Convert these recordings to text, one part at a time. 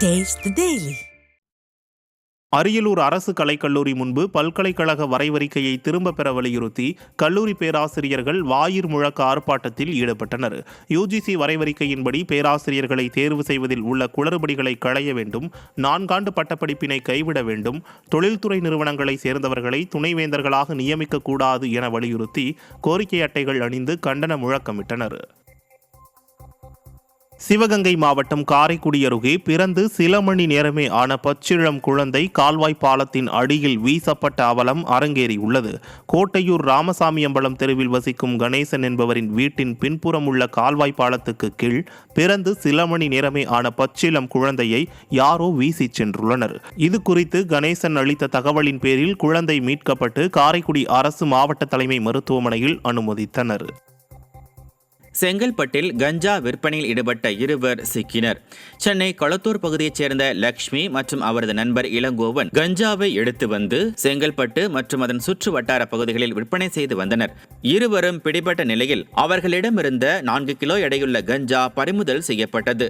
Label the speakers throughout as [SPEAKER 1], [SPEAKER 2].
[SPEAKER 1] Taste the Daily.
[SPEAKER 2] Ariyalur அரசு கலைக்கல்லூரி முன்பு பல்கலைக்கழக வரைவறிக்கையை திரும்ப பெற வலியுறுத்தி கல்லூரி பேராசிரியர்கள் வாயிர் முழக்க ஆர்ப்பாட்டத்தில் ஈடுபட்டனர். யுஜிசி வரைவறிக்கையின்படி பேராசிரியர்களை தேர்வு செய்வதில் உள்ள குளறுபடிகளை களைய வேண்டும், 4 ஆண்டு பட்டப்படிப்பினை கைவிட வேண்டும், தொழில்துறை நிறுவனங்களை சேர்ந்தவர்களை துணைவேந்தர்களாக நியமிக்கக்கூடாது என வலியுறுத்தி கோரிக்கை அட்டைகள் அணிந்து கண்டன முழக்கமிட்டனர். சிவகங்கை மாவட்டம் காரைக்குடி அருகே பிறந்து சில மணி நேரமே ஆன பச்சிளம் குழந்தை கால்வாய் பாலத்தின் அடியில் வீசப்பட்ட அவலம் அரங்கேறியுள்ளது. கோட்டையூர் ராமசாமியம்பலம் தெருவில் வசிக்கும் கணேசன் என்பவரின் வீட்டின் பின்புறம் உள்ள கால்வாய் பாலத்துக்கு கீழ் பிறந்து சில மணி நேரமே ஆன பச்சிளம் குழந்தையை யாரோ வீசி சென்றுள்ளனர். இது குறித்து கணேசன் அளித்த தகவலின் பேரில் குழந்தை மீட்கப்பட்டு காரைக்குடி அரசு மாவட்ட தலைமை மருத்துவமனையில் அனுமதித்தனர்.
[SPEAKER 3] செங்கல்பட்டில் கஞ்சா விற்பனையில் ஈடுபட்ட 2 சிக்கினர். சென்னை கொளத்தூர் பகுதியைச் சேர்ந்த லக்ஷ்மி மற்றும் அவரது நண்பர் இளங்கோவன் கஞ்சாவை எடுத்து வந்து செங்கல்பட்டு மற்றும் அதன் சுற்று வட்டார பகுதிகளில் விற்பனை செய்து வந்தனர். இருவரும் பிடிபட்ட நிலையில் அவர்களிடமிருந்த 4 கிலோ எடையுள்ள கஞ்சா பறிமுதல் செய்யப்பட்டது.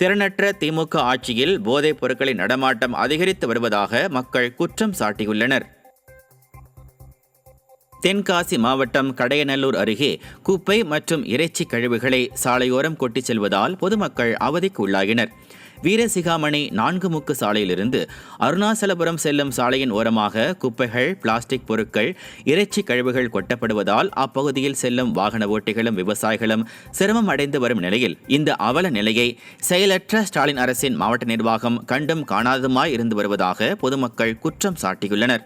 [SPEAKER 3] திறனற்ற திமுக ஆட்சியில் போதைப் பொருட்களின் நடமாட்டம் அதிகரித்து வருவதாக மக்கள் குற்றம் சாட்டியுள்ளனர். தென்காசி மாவட்டம் கடையநல்லூர் அருகே குப்பை மற்றும் இறைச்சி கழிவுகளை சாலையோரம் கொட்டிச் செல்வதால் பொதுமக்கள் அவதிக்கு உள்ளாகினர். வீரசிகாமணி 4 முக்கு சாலையிலிருந்து அருணாசலபுரம் செல்லும் சாலையின் ஓரமாக குப்பைகள், பிளாஸ்டிக் பொருட்கள், இறைச்சி கழிவுகள் கொட்டப்படுவதால் அப்பகுதியில் செல்லும் வாகன ஓட்டிகளும் விவசாயிகளும் சிரமம் அடைந்து வரும் நிலையில் இந்த அவல நிலையை செயலற்ற ஸ்டாலின் அரசின் மாவட்ட நிர்வாகம் கண்டும் காணாததுமாய் இருந்து வருவதாக பொதுமக்கள் குற்றம் சாட்டியுள்ளனர்.